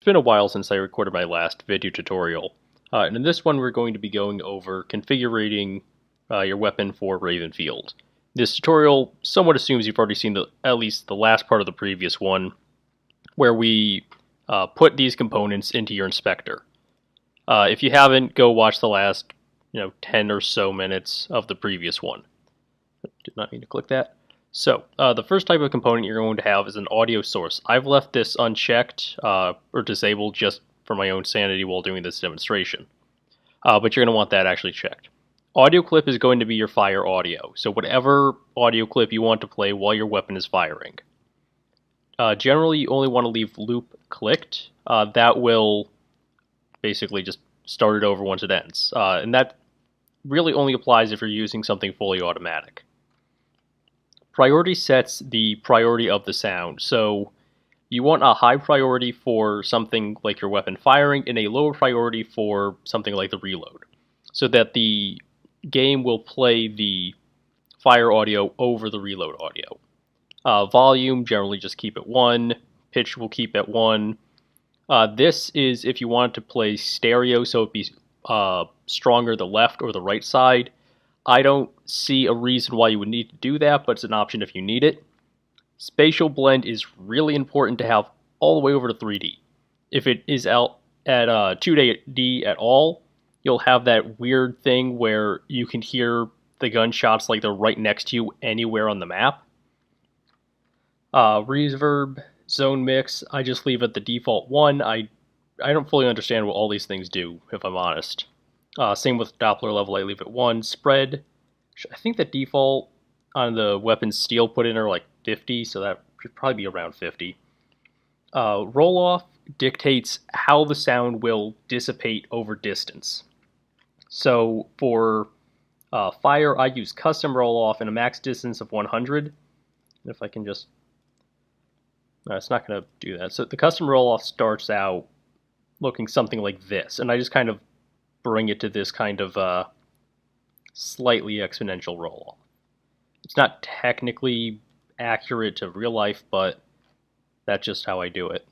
been a while since I recorded my last video tutorial, and in this one we're going to be going over configuring your weapon for Ravenfield. This tutorial somewhat assumes you've already seen at least the last part of the previous one, where we put these components into your inspector. If you haven't, go watch the last 10 or so minutes of the previous one. Did not mean to click that. So, the first type of component you're going to have is an audio source. I've left this unchecked or disabled just for my own sanity while doing this demonstration. But you're going to want that actually checked. Audio clip is going to be your fire audio, so whatever audio clip you want to play while your weapon is firing. Generally, you only want to leave loop clicked. That will basically just start it over once it ends. And that really only applies if you're using something fully automatic. Priority sets the priority of the sound, so you want a high priority for something like your weapon firing and a lower priority for something like the reload, so that the game will play the fire audio over the reload audio. Volume, generally just keep at 1, pitch will keep at 1. This is if you want to play stereo, so it'd be stronger the left or the right side. I don't see a reason why you would need to do that, but it's an option if you need it. Spatial blend is really important to have all the way over to 3D. If it is out at 2D at all, you'll have that weird thing where you can hear the gunshots like they're right next to you anywhere on the map. Reverb, zone mix, I just leave it the default 1. I don't fully understand what all these things do, if I'm honest. Same with Doppler level, I leave it 1. Spread, I think the default on the weapons steel put in are like 50, so that should probably be around 50. Roll off dictates how the sound will dissipate over distance. So for fire, I use custom roll off in a max distance of 100. If I can just, no, it's not going to do that. So the custom roll off starts out looking something like this, and I just kind of bring it to this kind of slightly exponential roll-off. It's not technically accurate to real life, but that's just how I do it.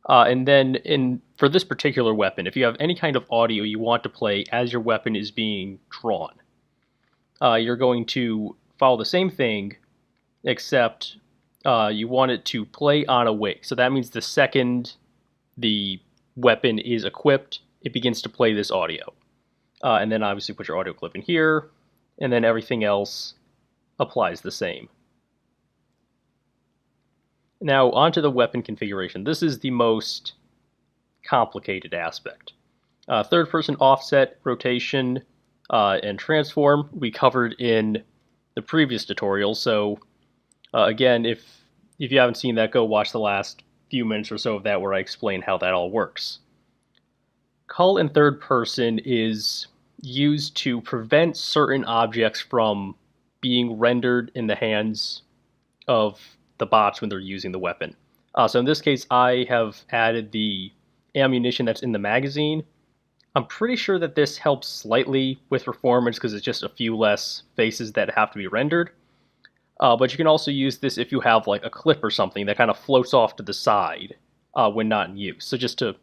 And then for this particular weapon, if you have any kind of audio you want to play as your weapon is being drawn, you're going to follow the same thing, except you want it to play on a wake. So that means the second the weapon is equipped, it begins to play this audio. And then obviously put your audio clip in here, and then everything else applies the same. Now onto the weapon configuration. This is the most complicated aspect. Third person offset, rotation, and transform we covered in the previous tutorial, so again, if you haven't seen that, go watch the last few minutes or so of that where I explain how that all works. Cull in third person is used to prevent certain objects from being rendered in the hands of the bots when they're using the weapon. So in this case, I have added the ammunition that's in the magazine. I'm pretty sure that this helps slightly with performance because it's just a few less faces that have to be rendered. But you can also use this if you have like a clip or something that kind of floats off to the side when not in use. So just to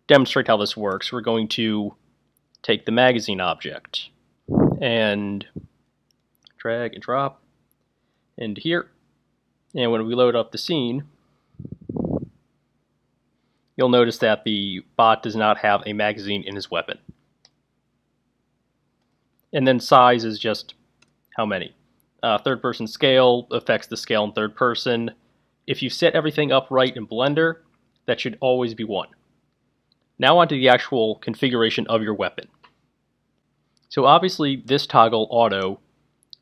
demonstrate how this works, we're going to take the magazine object and drag and drop into here. And when we load up the scene, you'll notice that the bot does not have a magazine in his weapon. And then size is just how many. Third person scale affects the scale in third person. If you set everything up right in Blender, that should always be 1. Now onto the actual configuration of your weapon. So obviously this toggle auto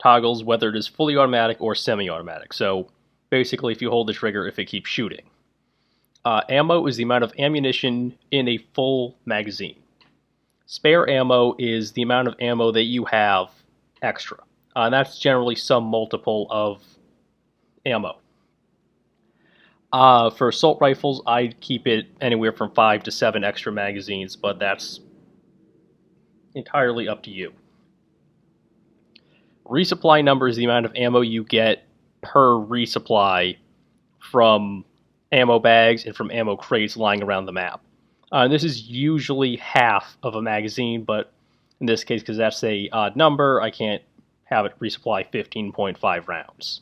toggles whether it is fully automatic or semi-automatic. So basically if you hold the trigger, if it keeps shooting. Ammo is the amount of ammunition in a full magazine. Spare ammo is the amount of ammo that you have extra. And that's generally some multiple of ammo. For assault rifles, I keep it anywhere from 5 to 7 extra magazines, but that's entirely up to you. Resupply number is the amount of ammo you get per resupply from ammo bags and from ammo crates lying around the map. This is usually half of a magazine, but in this case, because that's a odd number, I can't have it resupply 15.5 rounds.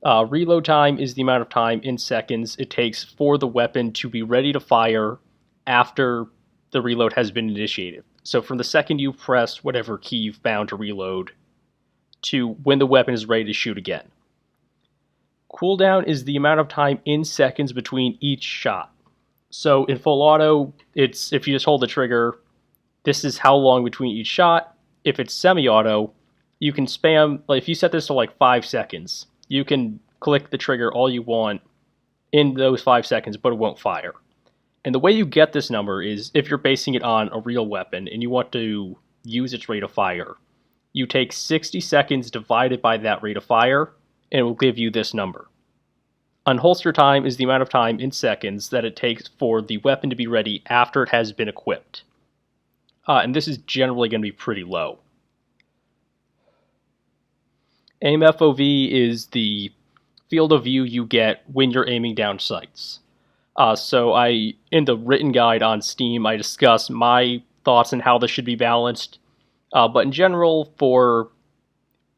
Reload time is the amount of time in seconds it takes for the weapon to be ready to fire after the reload has been initiated. So from the second you press whatever key you've found to reload to when the weapon is ready to shoot again. Cooldown is the amount of time in seconds between each shot. So in full auto, it's if you just hold the trigger, this is how long between each shot. If it's semi-auto, you can spam, like if you set this to like 5 seconds, you can click the trigger all you want in those 5 seconds, but it won't fire. And the way you get this number is if you're basing it on a real weapon and you want to use its rate of fire, you take 60 seconds divided by that rate of fire, and it will give you this number. Unholster time is the amount of time in seconds that it takes for the weapon to be ready after it has been equipped. And this is generally going to be pretty low. Aim FOV is the field of view you get when you're aiming down sights. So in the written guide on Steam, I discuss my thoughts on how this should be balanced. But in general, for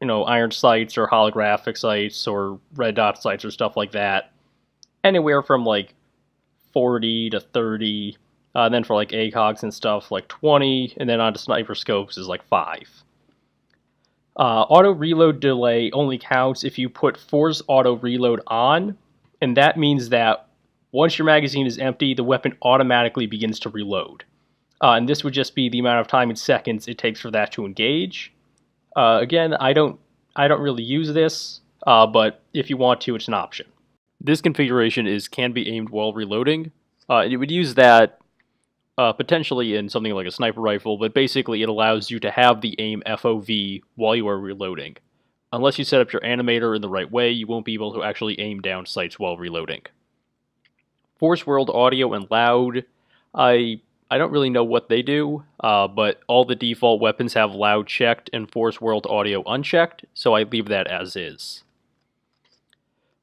iron sights or holographic sights or red dot sights or stuff like that, anywhere from like 40 to 30, and then for like ACOGs and stuff like 20, and then onto sniper scopes is like 5. Auto reload delay only counts if you put force auto reload on, and that means that once your magazine is empty, the weapon automatically begins to reload. And this would just be the amount of time in seconds it takes for that to engage. Again, I don't really use this, but if you want to, it's an option. This configuration can be aimed while reloading. You would use that potentially in something like a sniper rifle, but basically it allows you to have the aim FOV while you are reloading. Unless you set up your animator in the right way, you won't be able to actually aim down sights while reloading. Force World Audio and Loud, I don't really know what they do, but all the default weapons have Loud checked and Force World Audio unchecked, so I leave that as is.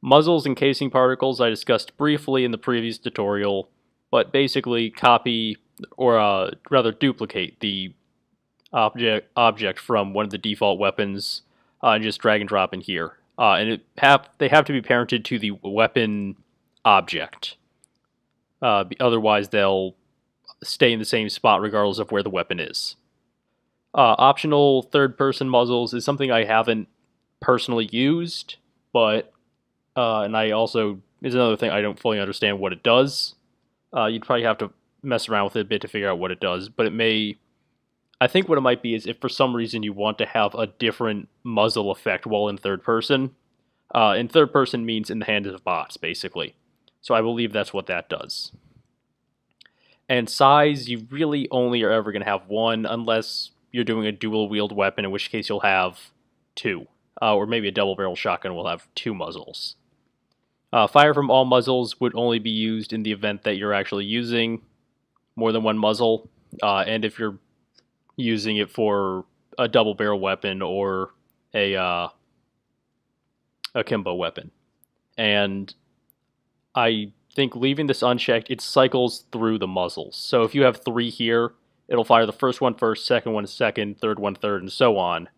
Muzzles and casing particles I discussed briefly in the previous tutorial, but basically copy, or rather duplicate the object from one of the default weapons and just drag and drop in here. And they have to be parented to the weapon object. Otherwise, they'll stay in the same spot regardless of where the weapon is. Optional third-person muzzles is something I haven't personally used, but and I also is another thing I don't fully understand what it does. You'd probably have to mess around with it a bit to figure out what it does, but I think what it might be is if for some reason you want to have a different muzzle effect while in third person. In third person means in the hands of bots, basically. So I believe that's what that does. And size, you really only are ever going to have one unless you're doing a dual-wield weapon, in which case you'll have 2. Or maybe a double-barrel shotgun will have 2 muzzles. Fire from all muzzles would only be used in the event that you're actually using more than one muzzle, and if you're using it for a double-barrel weapon or a kimbo weapon. And I think leaving this unchecked, it cycles through the muzzles. So if you have 3 here, it'll fire the first one first, second one second, third one third, and so on.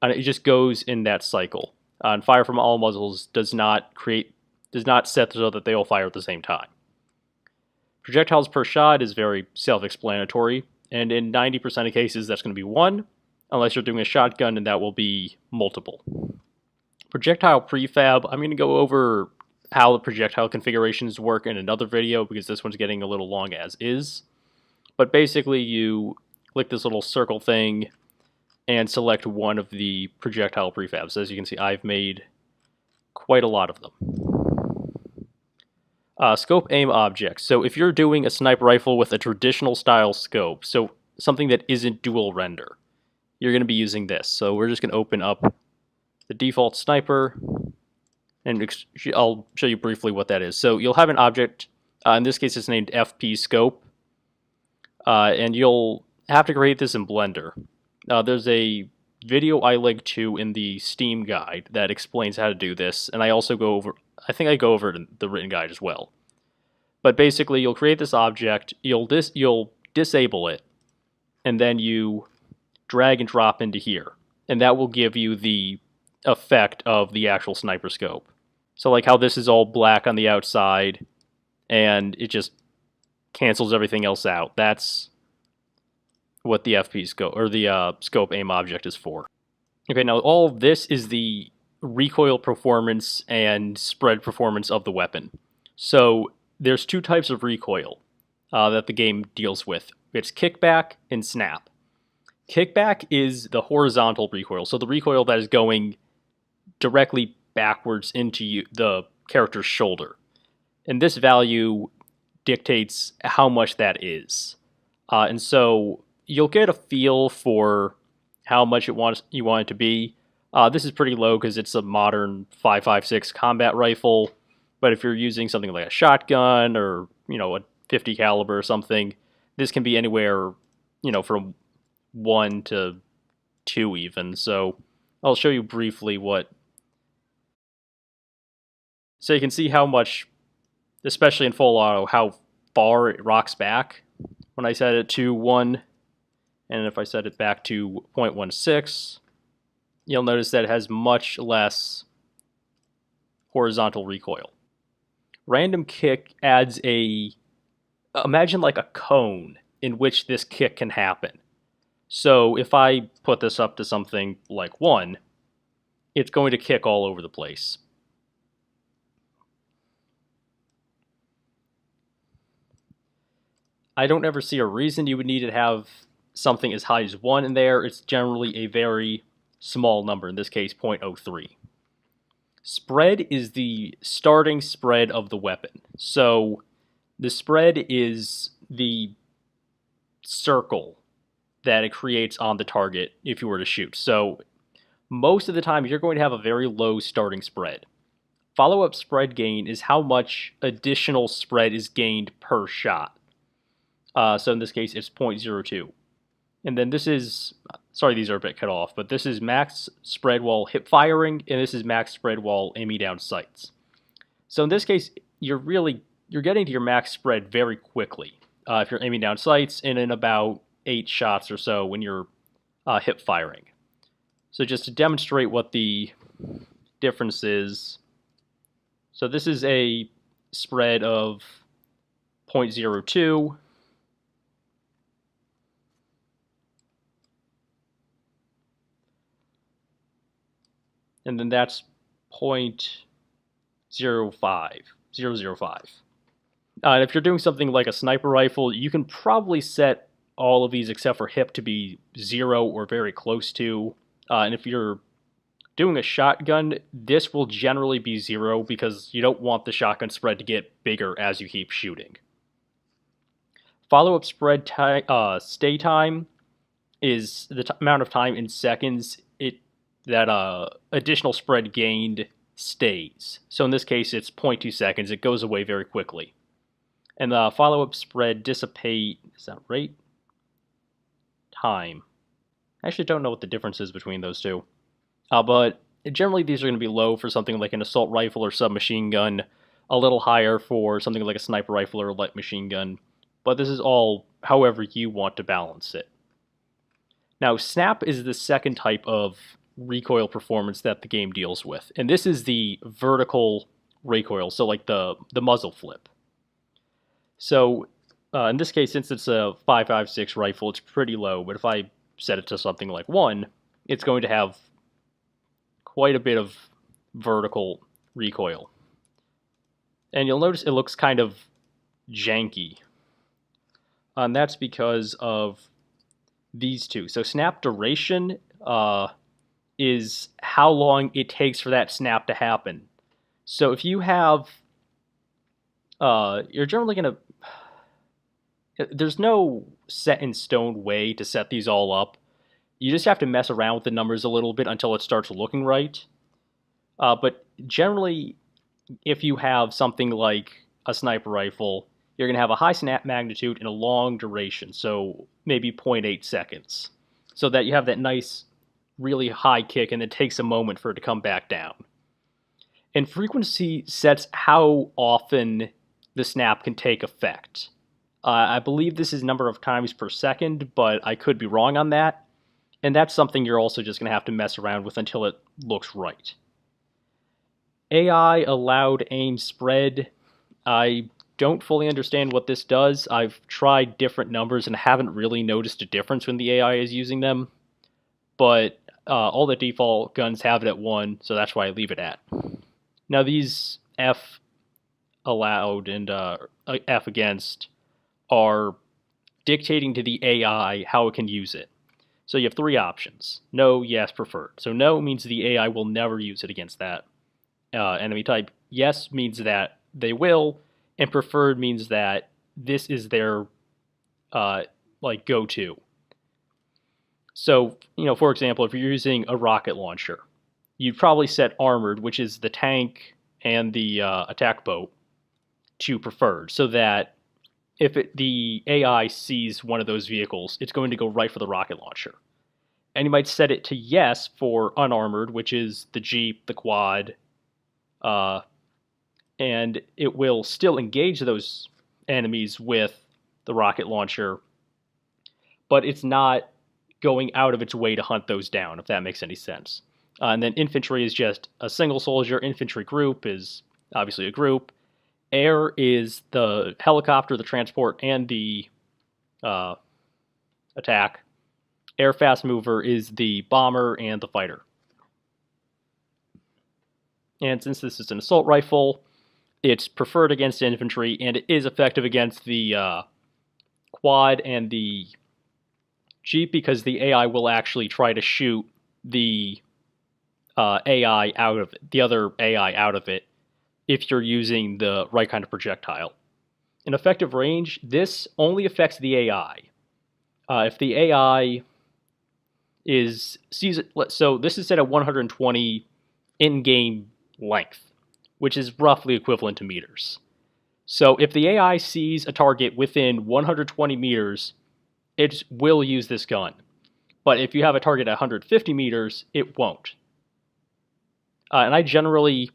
And it just goes in that cycle. And fire from all muzzles does not set so that they all fire at the same time. Projectiles per shot is very self-explanatory, and in 90% of cases that's going to be 1, unless you're doing a shotgun, and that will be multiple. Projectile prefab, I'm going to go over how the projectile configurations work in another video because this one's getting a little long as is. But basically you click this little circle thing and select one of the projectile prefabs. As you can see, I've made quite a lot of them. Scope aim objects. So if you're doing a sniper rifle with a traditional style scope, so something that isn't dual render, you're going to be using this. So we're just going to open up the default sniper, and I'll show you briefly what that is. So you'll have an object, in this case it's named FP scope, and you'll have to create this in Blender. There's a video I link to in the Steam guide that explains how to do this, and I also go over, I think I go over it in the written guide as well. But basically, you'll create this object, you'll disable it, and then you drag and drop into here, and that will give you the effect of the actual sniper scope. So like how this is all black on the outside, and it just cancels everything else out. That's what the FP scope, or the scope aim object is for. Okay, now all of this is the recoil performance and spread performance of the weapon. So there's two types of recoil that the game deals with. It's kickback and snap. Kickback is the horizontal recoil, so the recoil that is going directly backwards into the character's shoulder. And this value dictates how much that is. And so you'll get a feel for how much you want it to be. This is pretty low because it's a modern 5.56 combat rifle. But if you're using something like a shotgun or, a 50 caliber or something, this can be anywhere, from 1 to 2 even. So I'll show you briefly what. So you can see how much, especially in full auto, how far it rocks back when I set it to 1. And if I set it back to 0.16, you'll notice that it has much less horizontal recoil. Random kick adds imagine like a cone in which this kick can happen. So if I put this up to something like 1, it's going to kick all over the place. I don't ever see a reason you would need to have something as high as 1 in there. It's generally a very small number, in this case 0.03. Spread is the starting spread of the weapon. So the spread is the circle that it creates on the target if you were to shoot. So most of the time you're going to have a very low starting spread. Follow-up spread gain is how much additional spread is gained per shot. So in this case it's 0.02. And then this is, sorry these are a bit cut off, but this is max spread while hip firing, and this is max spread while aiming down sights. So in this case, you're getting to your max spread very quickly if you're aiming down sights, and in about 8 shots or so when you're hip firing. So just to demonstrate what the difference is, so this is a spread of 0.02. And then that's 0.05. And if you're doing something like a sniper rifle, you can probably set all of these except for hip to be 0 or very close to. And if you're doing a shotgun, this will generally be 0 because you don't want the shotgun spread to get bigger as you keep shooting. Follow-up spread stay time is the amount of time in seconds that additional spread gained stays. So in this case, it's 0.2 seconds. It goes away very quickly. And the follow-up spread dissipate, is that rate? Time. I actually don't know what the difference is between those two. But generally these are going to be low for something like an assault rifle or submachine gun, a little higher for something like a sniper rifle or a light machine gun. But this is all however you want to balance it. Now, snap is the second type of recoil performance that the game deals with, and this is the vertical recoil, so like the muzzle flip. So in this case, since it's a 5.56 rifle, it's pretty low, but if I set it to something like 1, it's going to have quite a bit of vertical recoil. And you'll notice it looks kind of janky. And that's because of these two. So snap duration is how long it takes for that snap to happen. So if you have, you're generally going to, there's no set in stone way to set these all up. You just have to mess around with the numbers a little bit until it starts looking right. But generally, if you have something like a sniper rifle, you're going to have a high snap magnitude and a long duration, so maybe 0.8 seconds. So that you have that nice really high kick and it takes a moment for it to come back down. And frequency sets how often the snap can take effect. I believe this is number of times per second, but I could be wrong on that. And that's something you're also just going to have to mess around with until it looks right. AI allowed aim spread. I don't fully understand what this does. I've tried different numbers and haven't really noticed a difference when the AI is using them. But all the default guns have it at 1, so that's why I leave it at. Now these F allowed and F against are dictating to the AI how it can use it. So you have 3 options: no, yes, preferred. So no means the AI will never use it against that enemy type. Yes means that they will, and preferred means that this is their like go-to. So, for example, if you're using a rocket launcher, you'd probably set armored, which is the tank and the attack boat, to preferred, so that if the AI sees one of those vehicles, it's going to go right for the rocket launcher. And you might set it to yes for unarmored, which is the Jeep, the quad, and it will still engage those enemies with the rocket launcher, but it's not going out of its way to hunt those down, if that makes any sense. And then infantry is just a single soldier. Infantry group is obviously a group. Air is the helicopter, the transport, and the attack. Air fast mover is the bomber and the fighter. And since this is an assault rifle, it's preferred against infantry, and it is effective against the quad and the Jeep, because the AI will actually try to shoot the AI out of it, the other AI out of it, if you're using the right kind of projectile. In effective range, this only affects the AI. If the AI sees it, so this is set at 120 in-game length, which is roughly equivalent to meters. So if the AI sees a target within 120 meters, it will use this gun. But if you have a target at 150 meters, it won't. And I generally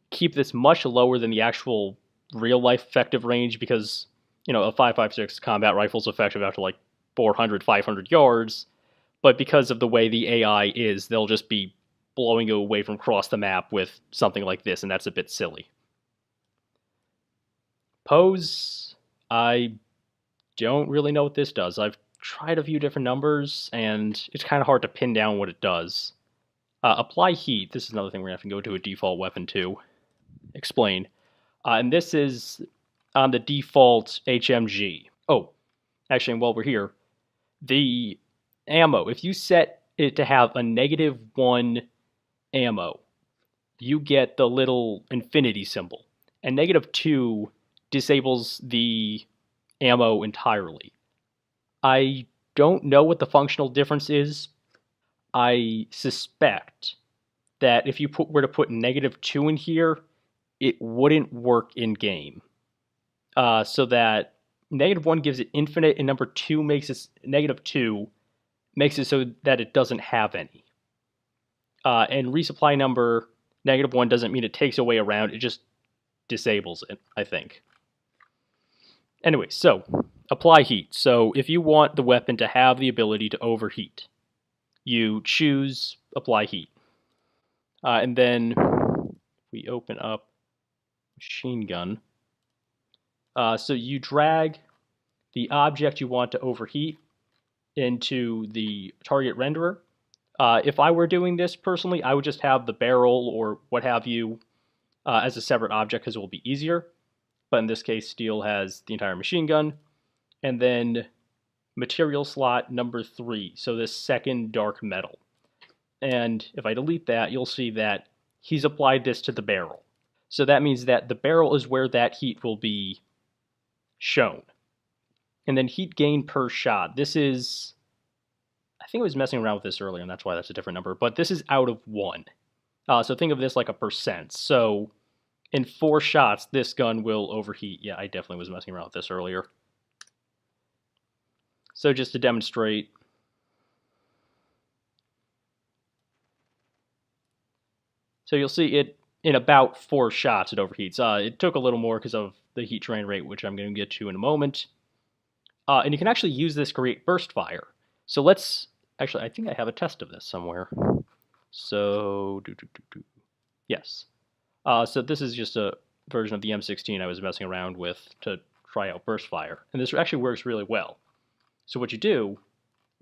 keep this much lower than the actual real-life effective range, because, a 5.56 combat rifle is effective out to like 400, 500 yards. But because of the way the AI is, they'll just be blowing you away from across the map with something like this, and that's a bit silly. Pose, I don't really know what this does. I've tried a few different numbers, and it's kind of hard to pin down what it does. Apply heat. This is another thing we're going to have to go to a default weapon to explain. And this is on the default HMG. Oh, actually, while we're here, the ammo, if you set it to have a -1 ammo, you get the little infinity symbol. And -2 disables the ammo entirely. I don't know what the functional difference is. I suspect that if you were to put -2 in here, it wouldn't work in game. So that -1 gives it infinite, and number 2 makes it -2 makes it so that it doesn't have any. And resupply number -1 doesn't mean it takes away a round; it just disables it, I think. Anyway, so apply heat. So if you want the weapon to have the ability to overheat, you choose apply heat. And then we open up machine gun. So you drag the object you want to overheat into the target renderer. If I were doing this personally, I would just have the barrel or what have you as a separate object, because it will be easier. But in this case, Steel has the entire machine gun. And then material slot number 3, so this second dark metal. And if I delete that, you'll see that he's applied this to the barrel. So that means that the barrel is where that heat will be shown. And then heat gain per shot. This is, I think I was messing around with this earlier, and that's why that's a different number. But this is out of 1. So think of this like a percent. So in 4 shots, this gun will overheat. Yeah, I definitely was messing around with this earlier. So just to demonstrate, So you'll see it in about 4 shots it overheats. It took a little more because of the heat train rate, which I'm going to get to in a moment. And you can actually use this to create burst fire. So let's actually, I think I have a test of this somewhere. So yes. So this is just a version of the M16 I was messing around with to try out burst fire, and this actually works really well. So what you do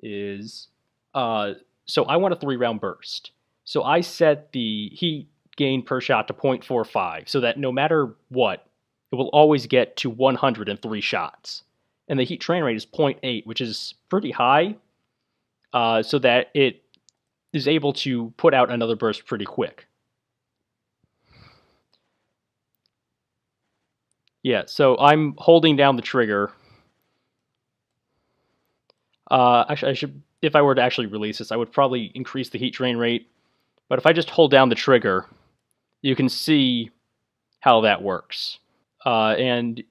is, so I want a 3-round burst. So I set the heat gain per shot to 0.45, so that no matter what, it will always get to 103 shots. And the heat train rate is 0.8, which is pretty high, so that it is able to put out another burst pretty quick. Yeah, so I'm holding down the trigger. Actually, I should, if I were to actually release this, I would probably increase the heat train rate. But if I just hold down the trigger, you can see how that works. And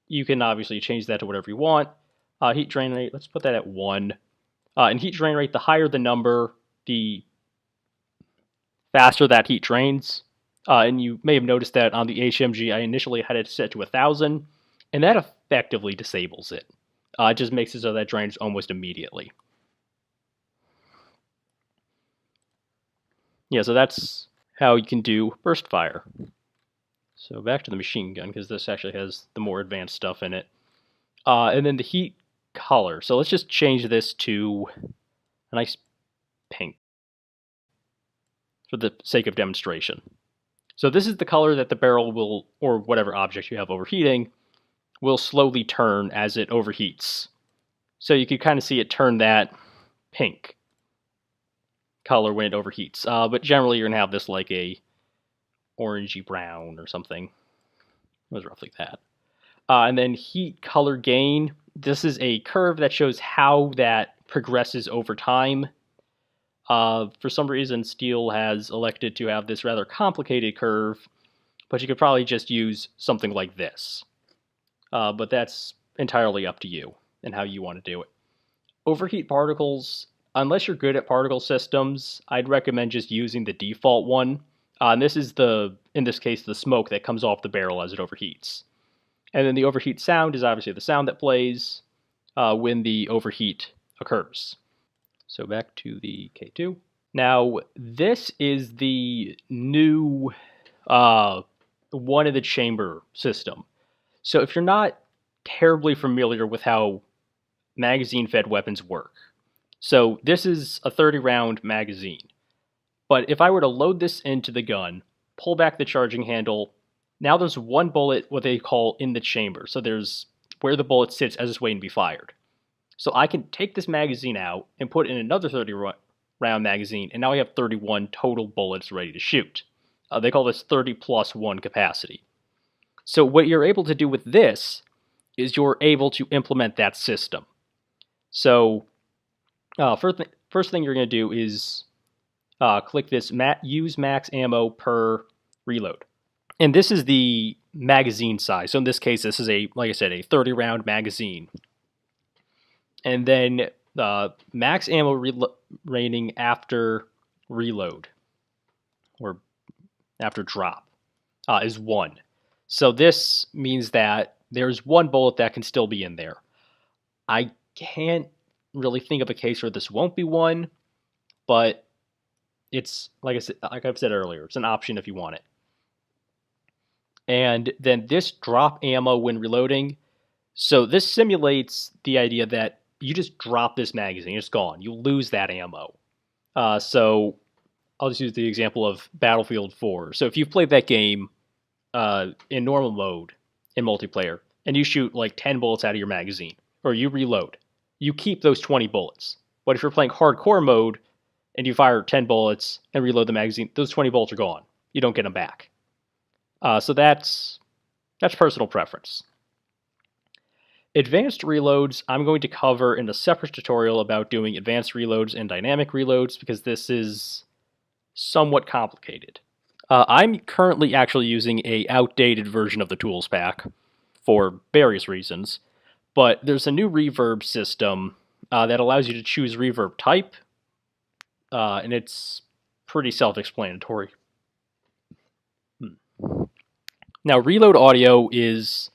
you can obviously change that to whatever you want. Heat train rate, let's put that at 1. And heat train rate, the higher the number, the faster that heat trains. And you may have noticed that on the HMG, I initially had it set to 1,000, and that effectively disables it. It just makes it so that drains almost immediately. Yeah, so that's how you can do burst fire. So back to the machine gun, because this actually has the more advanced stuff in it. And then the heat color. So let's just change this to a nice pink for the sake of demonstration. So this is the color that the barrel will, or whatever object you have overheating, will slowly turn as it overheats. So you can kind of see it turn that pink color when it overheats. But generally you're going to have this like a orangey brown or something. It was roughly that. And then heat color gain. This is a curve that shows how that progresses over time. For some reason, Steel has elected to have this rather complicated curve, but you could probably just use something like this. But that's entirely up to you and how you want to do it. Overheat particles, unless you're good at particle systems, I'd recommend just using the default one. And this is in this case, the smoke that comes off the barrel as it overheats. And then the overheat sound is obviously the sound that plays when the overheat occurs. So back to the K2. Now, this is the new one in the chamber system. So if you're not terribly familiar with how magazine-fed weapons work, so this is a 30-round magazine. But if I were to load this into the gun, pull back the charging handle, now there's one bullet, what they call in the chamber. So there's where the bullet sits as it's waiting to be fired. So I can take this magazine out and put in another 30-round magazine, and now I have 31 total bullets ready to shoot. They call this 30 plus 1 capacity. So what you're able to do with this is you're able to implement that system. So first thing you're going to do is click this use max ammo per reload. And this is the magazine size. So in this case, this is like I said, a 30-round magazine. And then max ammo rating after reload, or after drop, is 1. So this means that there's 1 bullet that can still be in there. I can't really think of a case where this won't be 1, but it's, like I've said earlier, it's an option if you want it. And then this drop ammo when reloading, so this simulates the idea that you just drop this magazine, it's gone. You lose that ammo. So I'll just use the example of Battlefield 4. So if you've played that game in normal mode, in multiplayer, and you shoot like 10 bullets out of your magazine, or you reload, you keep those 20 bullets. But if you're playing hardcore mode, and you fire 10 bullets and reload the magazine, those 20 bullets are gone. You don't get them back. So that's personal preference. Advanced reloads, I'm going to cover in a separate tutorial about doing advanced reloads and dynamic reloads, because this is somewhat complicated. I'm currently actually using a outdated version of the tools pack for various reasons, but there's a new reverb system that allows you to choose reverb type, and it's pretty self-explanatory. Now, reload audio is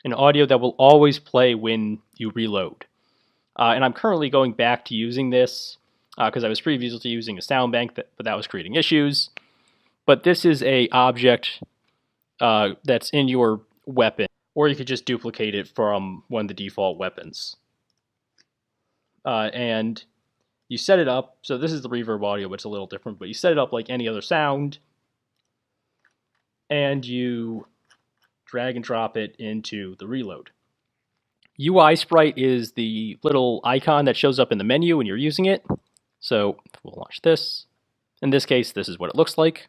an audio that will always play when you reload. And I'm currently going back to using this because I was previously using a sound bank, but that was creating issues. But this is a object that's in your weapon, or you could just duplicate it from one of the default weapons. And you set it up, so this is the reverb audio, but it's a little different, but you set it up like any other sound, and you drag and drop it into the reload. UI sprite is the little icon that shows up in the menu when you're using it. So we'll launch this. In this case, this is what it looks like.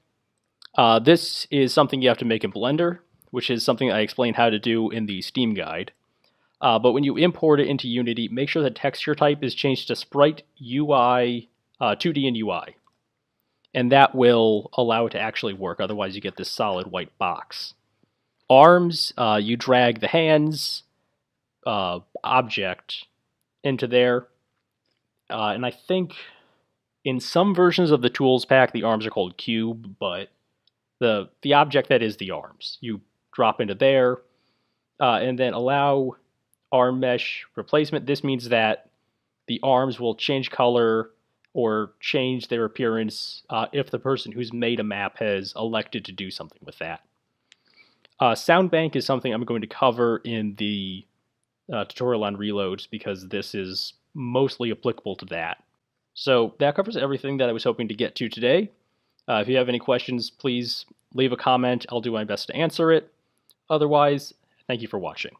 This is something you have to make in Blender, which is something I explained how to do in the Steam guide. But when you import it into Unity, make sure the texture type is changed to Sprite UI, 2D and UI. And that will allow it to actually work, otherwise you get this solid white box. Arms, you drag the hands object into there. And I think in some versions of the tools pack, the arms are called cube, but the object that is the arms, you drop into there, and then allow arm mesh replacement. This means that the arms will change color or change their appearance if the person who's made a map has elected to do something with that. Sound bank is something I'm going to cover in the tutorial on reloads because this is mostly applicable to that. So that covers everything that I was hoping to get to today. If you have any questions, please leave a comment. I'll do my best to answer it. Otherwise, thank you for watching.